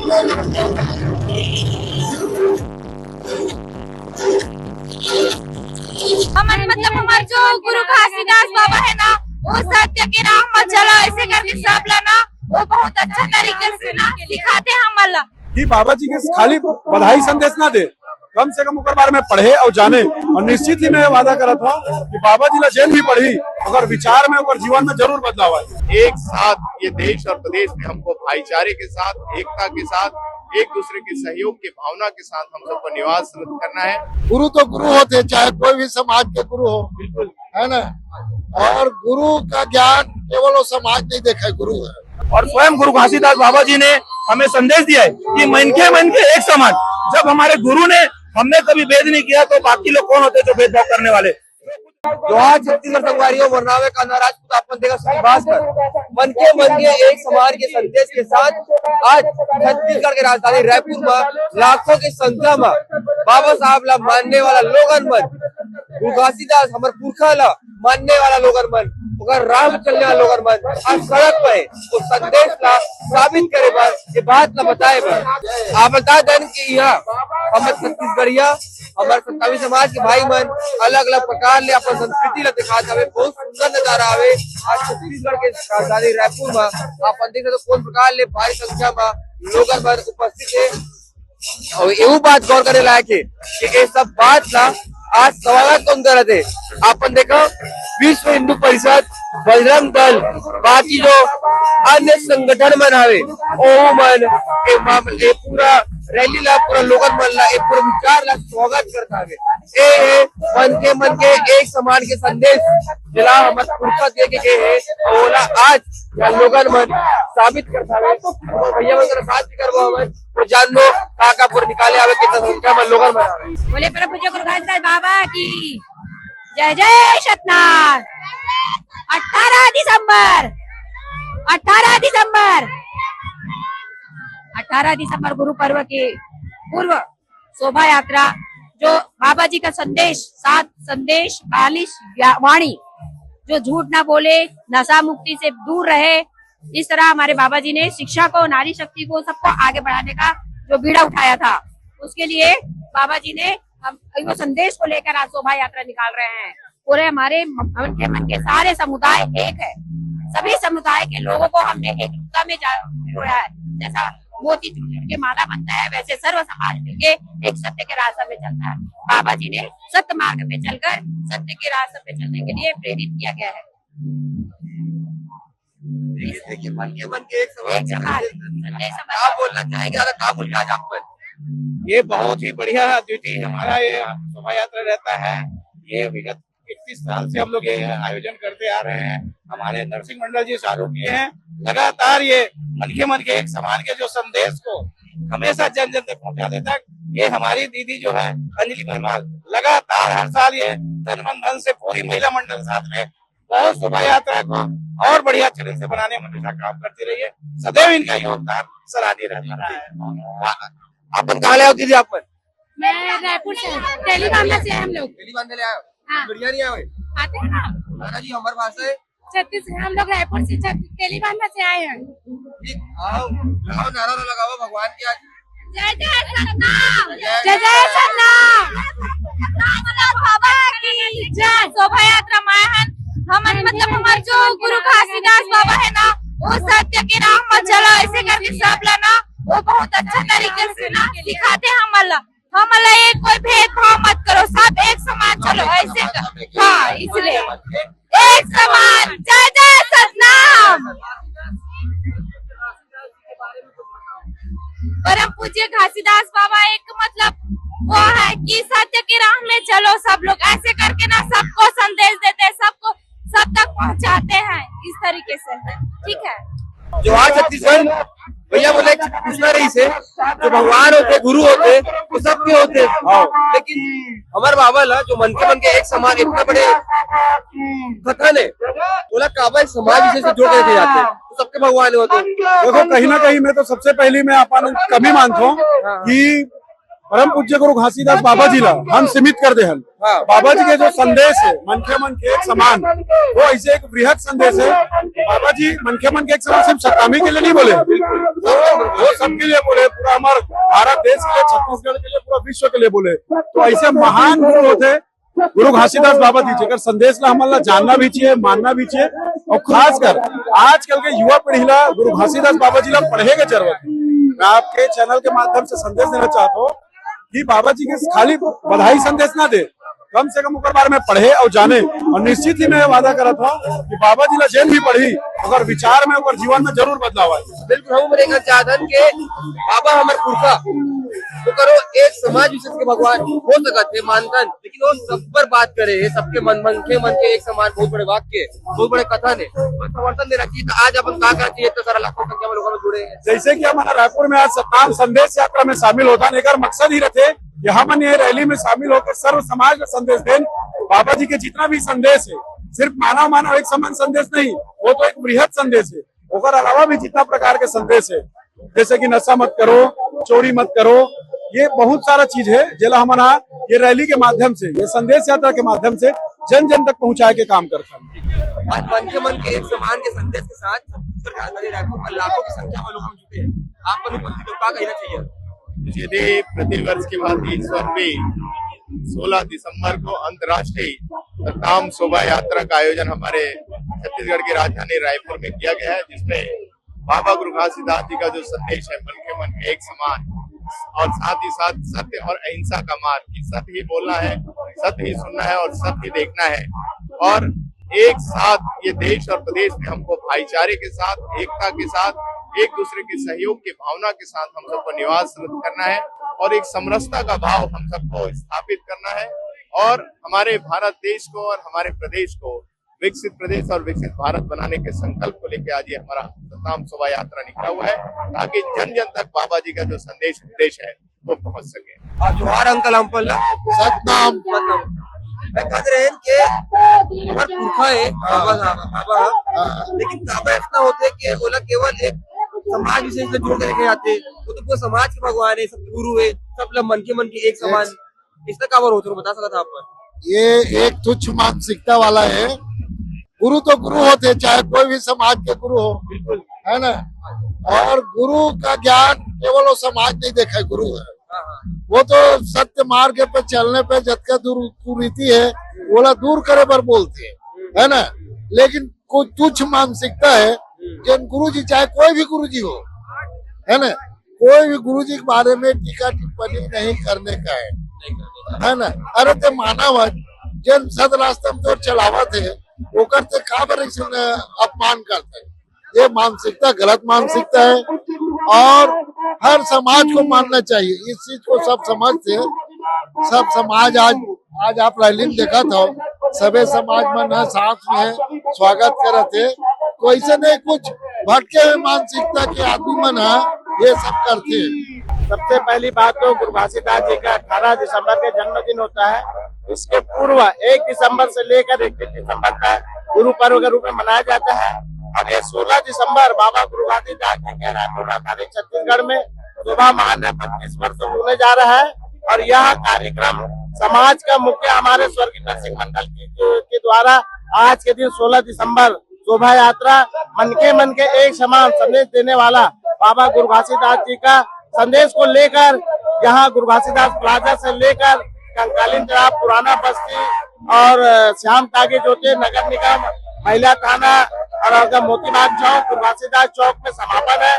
मतलब हमारे जो गुरु घासीदास बाबा है ना, वो सत्य की राह मत चलो ऐसे करके सब ना वो बहुत अच्छा तरीके से ना सिखाते हैं हमारा कि बाबा जी के खाली बधाई संदेश ना दे, कम से कम ओकर बारे में पढ़े और जाने। और निश्चित ही मैं वादा करा था कि बाबा जी ने जेल भी पढ़ी अगर विचार में और जीवन में जरूर बदलाव आए। एक साथ ये देश और प्रदेश में हमको भाईचारे के साथ, एकता के साथ, एक दूसरे के सहयोग की भावना के साथ हम सबको निवास करना है। गुरु तो गुरु होते, चाहे कोई भी समाज के गुरु हो, बिल्कुल है ना। और गुरु का ज्ञान केवल वो समाज नहीं देखा, गुरु है। और स्वयं गुरु घासीदास बाबा जी ने हमें संदेश दिया है कि मन के एक समान। जब हमारे गुरु ने हमने कभी भेद नहीं किया तो बाकी लोग कौन होते जो भेदभाव करने वाले। जो आज छत्तीसगढ़ संगवारियों वरनावे का राजपूत आपन देगा सुभाष पर मन के एक समाज के संदेश के साथ आज छत्तीसगढ़ के राजधानी रायपुर में लाखों की संख्या में बाबा साहब ला मानने वाला लोगन मन, गुरु घासीदास हमारे पुरखा ला मानने वाला लोगन मन, अगर राम चलने वाला लोगन मन आज सड़क पे उस संदेश ला साबित करे बार ये बात ला बताए बार आप बता दें कि यहाँ हमारे छत्तीसगढ़िया हमारे 27 समाज के भाई मन अलग अलग प्रकार ले अपन संस्कृति ला दिखाते हवे। बहुत सुंदर नजारा हवे आज छत्तीसगढ़ के राजधानी रायपुर में अपन देखे तो कौन प्रकार ले भारी संख्या में लोगन मन उपस्थित है। और ये बात गौर करे लायक है कि ये सब बात ला आज स्वागत कौन करते अपन देखो विश्व हिंदू परिषद, बजरंग दल, बाकी जो अन्य संगठन मन हवे ओ मन ए पूरा रैली ला पूरा लोगन मन ला एक पूरा विचार ला स्वागत करता है। ए मन के एक समान के संदेश जिला हमारे पुरखा दे के गए है और आज या लोगन मन साबित करता है। भैया मन का साथ भी करवा हमें तो जान लो का पूरा निकाले आवे कितना संख्या में लोगन मन आवे। बोले प्रभु जो गुरु घासीदास बाबा की जय जय सतनाम। 18 दिसंबर गुरु पर्व के पूर्व शोभा यात्रा जो बाबा जी का संदेश, सात संदेश, 42 वाणी, जो झूठ ना बोले, नशा मुक्ति से दूर रहे, इस तरह हमारे बाबा जी ने शिक्षा को, नारी शक्ति को, सबको आगे बढ़ाने का जो बीड़ा उठाया था, उसके लिए बाबा जी ने हम वो संदेश को लेकर आज शोभा यात्रा निकाल रहे हैं। पूरे हमारे मन के सारे समुदाय एक है, सभी समुदाय के लोगों को हमने एकता में जोड़ा है। जैसा मोती चूर के माला बनता है वैसे सर्व समाज मिलके एक सत्य के रास्ते में चलता है। बाबा जी ने सत्य मार्ग पे चलकर सत्य के रास्ते पे चलने के लिए प्रेरित किया गया है। देखिए मन के एक सवाल क्या बोलना चाहेंगे, क्या बोलना आज आप? ये बहुत ही बढ़िया द्वितीय हमारा ये शोभा यात्रा रहता है। ये विगत 31 साल से हम लोग ये आयोजन करते आ रहे हैं। हमारे नरसिंह मंडल जी चालू किए हैं। लगातार ये मन के एक समान के जो संदेश को हमेशा जन जन तक पहुंचा देता है। ये हमारी दीदी जो है अंजलि भरमाल लगातार हर साल ये तन मन धन से पूरी महिला मंडल साथ में बहुत शोभा यात्रा को और बढ़िया तरह से बनाने में हमेशा काम करती रही है। सदैव इनका योगदान सराहनीय रहता है। अपन कहाँ ले आओ दीदी? आप मैं रायपुर से, तेलीबांधा से हम लोग। तेलीबांधा ले आए? हाँ। बढ़िया नहीं आए? आते हैं ना दादा जी हमारे पास है छत्तीसगढ़, हम लोग रायपुर से तेलीबांधा से आए हैं। आओ नारा लगाओ भगवान की आज जय जय सतनाम, जय जय सतनाम, बाबा की जय। शोभा यात्रा मायहन मतलब हमारे जो गुरु घासीदास बाबा है ना, वो सत्य की राह मत चलो ऐसे करके सब ना वो बहुत अच्छा तरीके से ना सिखाते हैं हमारा एक कोई भेदभाव मत करो, सब एक समान चलो ऐसे कर। हाँ, इसलिए एक समान, जय जय सतनाम। परम पूज्य घासीदास बाबा एक मतलब वो है कि सत्य की राह में चलो सब लोग ऐसे करके ना सबको संदेश देते हैं, सबको सब तक पहुंचाते हैं इस तरीके से। ठीक है। जो आज छत्तीसगढ़ भैया बोले छत्तीसगढ़ से जो भगवान होते, गुरु होते, वो सबके होते, लेकिन हमारे बाबा ला जो मन के एक समान इतना बड़े कथन है, बोला काबा समाज विशेष से जोड़ के जाते हैं, तो सबके भगवान होते। देखो कहीं ना कहीं मैं तो सबसे पहली मैं अपन कभी मानता हूँ कि परम पूज्य गुरु घासीदास बाबा जी ला हम सीमित कर दे हन। हाँ। बाबा जी के जो संदेश है मन के एक समान, वो ऐसे एक बृहद संदेश है। बाबा जी मन के एक समान सिर्फ सत्तामी के लिए नहीं बोले, वो सबके लिए बोले, पूरा हमारे भारत देश के लिए, छत्तीसगढ़ के लिए, पूरा विश्व के लिए बोले। तो ऐसे महान गुरु होते गुरु घासीदास बाबा जी, जेकर संदेश ला हमारा जानना भी चाहिए, मानना भी चाहिए। और खासकर आजकल के युवा पीढ़ी ला गुरु घासीदास बाबा जी ला पढ़े के जरूरत है। मैं आपके चैनल के माध्यम से संदेश देना चाहता हूँ कि बाबा जी के खाली बधाई संदेश ना दे, कम से कम ओकर बारे में पढ़े और जाने। और निश्चित ही मैं वादा करत हूँ कि बाबा जी ला जेन भी पढ़ी अगर विचार में और जीवन में जरूर बदलाव आए। बिल्कुल हम मेरे चाहतन के बाबा हमार पुरखा तो करो एक समाज विशेष के भगवान हो सकत है मानतन, लेकिन वो सब पर बात करे, सबके मन के एक समान, बहुत बड़े वाक्य, बहुत बड़े कथन है और समर्थन देना चाहिए। तो आज अपन क्या करना चाहिए, तो सारा लाखों संख्या में लोगों में जुड़े हैं। जैसे कि हमारा रायपुर में आज सत्ताम संदेश यात्रा में शामिल होता है, एक मकसद ही रहते यहाँ मन ये रैली में शामिल होकर सर्व समाज का संदेश दें। बाबा जी के जितना भी संदेश है सिर्फ मानव एक समान संदेश नहीं, वो तो एक बृहद संदेश है। उसके अलावा भी जितना प्रकार के संदेश है, जैसे कि नशा मत करो, चोरी मत करो, ये बहुत सारा चीज है जिला हमारा ये रैली के माध्यम से, ये संदेश यात्रा के माध्यम से जन जन तक पहुंचाए के काम करता है। आज मन के एक समान के संदेश के साथ छत्तीसगढ़ राजधानी रायपुर में लाखों की संख्या में लोग जुटे हैं। आप उपस्थित को क्या कहना चाहिए? यदि प्रतिवर्ष की भांति इस वर्ष भी 16 दिसंबर को अंतर्राष्ट्रीय सत्ताम शोभा यात्रा का आयोजन हमारे छत्तीसगढ़ की राजधानी रायपुर में किया गया है, जिसमें बाबा गुरु घासीदास जी का जो संदेश है मन के एक समान, और साथ ही साथ सत्य और अहिंसा का मार्ग, कि सत्य ही बोलना है, सत्य ही सुनना है और सत्य ही देखना है। और एक साथ ये देश और प्रदेश में हमको भाईचारे के साथ, एकता के साथ, एक दूसरे के सहयोग की भावना के साथ हम सबको निवासरत करना है और एक समरसता का भाव हम सबको स्थापित करना है। और हमारे भारत देश को और हमारे प्रदेश को विकसित प्रदेश और विकसित भारत बनाने के संकल्प को लेकर आज ये हमारा सत्ताम शोभा यात्रा निकला हुआ है, ताकि जन जन तक बाबा जी का जो संदेश उपदेश है वो पहुंच सके। और जोहार अंकल हमपल सतनाम। मैं कह रहे हैं कि हमार पुरखा है बाबा, लेकिन बाबा इतना होते हैं कि वो केवल एक समाज विशेष से जोड़ के लेके जाते, वो तो पूरे समाज के भगवान है, सब गुरु है, सब लोग मन के एक समान, इसका काबर होते बता सकता था आप? ये एक तुच्छ मानसिकता वाला है। गुरु तो गुरु होते, चाहे कोई भी समाज के गुरु हो, बिल्कुल है ना। और गुरु का ज्ञान केवल वो समाज नहीं देखा गुरु है, वो तो सत्य मार्ग पे चलने पे जतका कुरीति है बोला दूर करे पर बोलते है ना। लेकिन कोई तुच्छ मानसिकता है जिन गुरु जी, चाहे कोई भी गुरु जी हो, है ना, कोई भी गुरु जी के बारे में टीका टिप्पणी नहीं करने का है ना। अरे ते मानव जन सद रास्ते में तो चलावा थे, वो करते का बर अपमान करते, ये मानसिकता गलत मानसिकता है और हर समाज को मानना चाहिए। इस चीज को सब समझते, सब समाज आज आप रैली में देखा था, सबे समाज मन है साथ में स्वागत करते, कोई ऐसे नहीं कुछ भटके हुए मानसिकता के आदमी मन है ये सब करते। सबसे पहली बात तो गुरु घासीदास जी का 18 दिसंबर का जन्मदिन होता है। इसके पूर्व 1 दिसंबर से लेकर 31 दिसंबर तक गुरु पर्व के रूप में मनाया जाता है। और ये 16 दिसंबर बाबा गुरु घासीदास जी के रायपुर राजधानी छत्तीसगढ़ में शोभा मान 25 वर्ष होने जा रहा है। और यह कार्यक्रम समाज का मुख्य हमारे स्वर्गीय नरसिंह मंडल के द्वारा आज के दिन 16 दिसंबर शोभा यात्रा मन के एक समान संदेश देने वाला बाबा गुरु घासीदास जी का संदेश को लेकर यहाँ गुरु घासीदास प्लाजा से लेकर कंकालीन तालाब, पुराना बस्ती और श्याम तागे जोते नगर निगम, महिला थाना और अगर मोतीबाग चौक, गुरु घासीदास चौक में समापन है।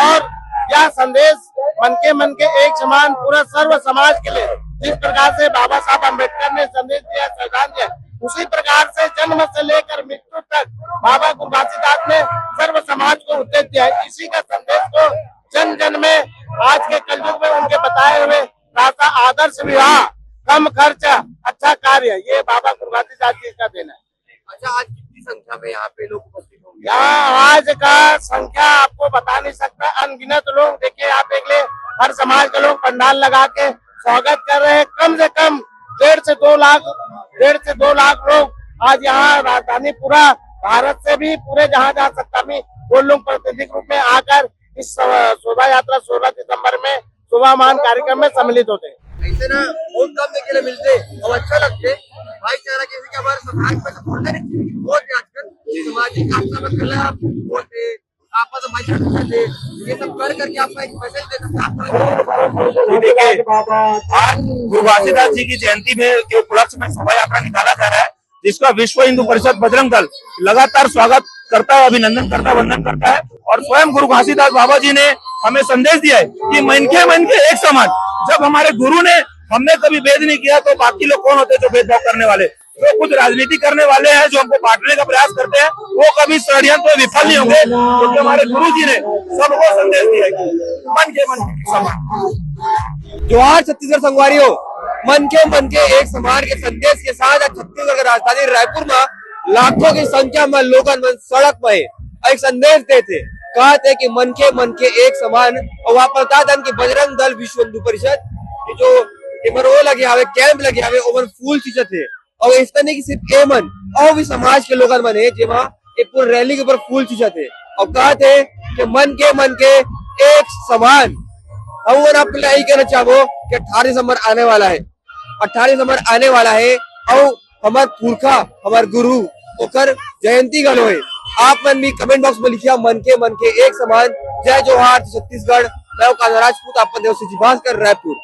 और यह संदेश मन के एक समान पूरा सर्व समाज के लिए, जिस प्रकार से बाबा साहब अम्बेडकर ने संदेश दिया, संविधान दिया, उसी प्रकार से जन्म से लेकर मृत्यु तक बाबा गुरु घासीदास ने सर्व समाज को उपदेश दिया है। इसी का संदेश को जन जन में आज के कलयुग में उनके बताए हुए रास्ता, आदर्श विवाह, कम खर्च, अच्छा कार्य, ये बाबा गुरु घासीदास जी का देना है। अच्छा, आज कितनी संख्या में यहाँ पे लोग उपस्थित होंगे? यहाँ आज का संख्या आपको बता नहीं सकता, अनगिनत लोग, देखिए आप देख ले, हर समाज के लोग पंडाल लगा के स्वागत कर रहे हैं। कम से कम 1.5 से 2 लाख लोग आज यहाँ राजधानी, पूरा भारत से भी, पूरे जहाँ सत्तामी वो लोग प्रतिनिधि रूप में आकर इस शोभा यात्रा 16 दिसंबर में शोभामान कार्यक्रम में सम्मिलित होते हैं। ऐसे ना बहुत कम देखने को मिलते और अच्छा लगते। भाईचारा कैसे कि हमारे समाज में तो बोलते नहीं बहुत है आजकल सामाजिक आपसा में कला बोलते आपस में भाईचारा करते ये सब कर करके आपका एक मैसेज दे सकते देखिए आज गुरु घासीदास जी की जयंती में के उपलक्ष्य में शोभा यात्रा निकाला जा रहा है, जिसका विश्व हिंदू परिषद बजरंग दल लगातार स्वागत करता है, अभिनंदन करता है, वंदन करता है। और स्वयं गुरु घासीदास बाबा जी ने हमें संदेश दिया है कि मन के एक समान। जब हमारे गुरु ने हमने कभी भेद नहीं किया तो बाकी लोग कौन होते जो भेदभाव करने वाले, जो कुछ राजनीति करने वाले हैं, जो हमको बांटने का प्रयास करते हैं, वो कभी षड्यंत्र में विफल नहीं होंगे, क्योंकि हमारे गुरु जी ने सबको संदेश दिया है मन के समान। जोहार छत्तीसगढ़ संगवारियों, मन के एक समान के संदेश के साथ आज छत्तीसगढ़ की राजधानी रायपुर में लाखों की संख्या में लोग सड़क में एक संदेश देते कहते कि मन के एक समान। और वहाँ पर बता दें कि बजरंग दल विश्व हिंदू परिषद जो वो लगे हुए कैंप लगे हुए ओमन फूल सींचत है। और इस तरह की सिर्फ एमन और भी समाज के लोग मन है जिमा एक पूरी रैली के ऊपर फूल सींचत है और कहते हैं कि मन के एक समान। हम आपके लिए यही कहना चाहो कि 18 दिसंबर आने वाला है, 18 दिसंबर आने वाला है और हमारे पुरखा हमारे गुरु ओकर जयंती गलो है। आप मन भी कमेंट बॉक्स में लिखिया मन के एक समान। जय जोहार छत्तीसगढ़। मैं राजपूत, आप देव से भास्कर, रायपुर।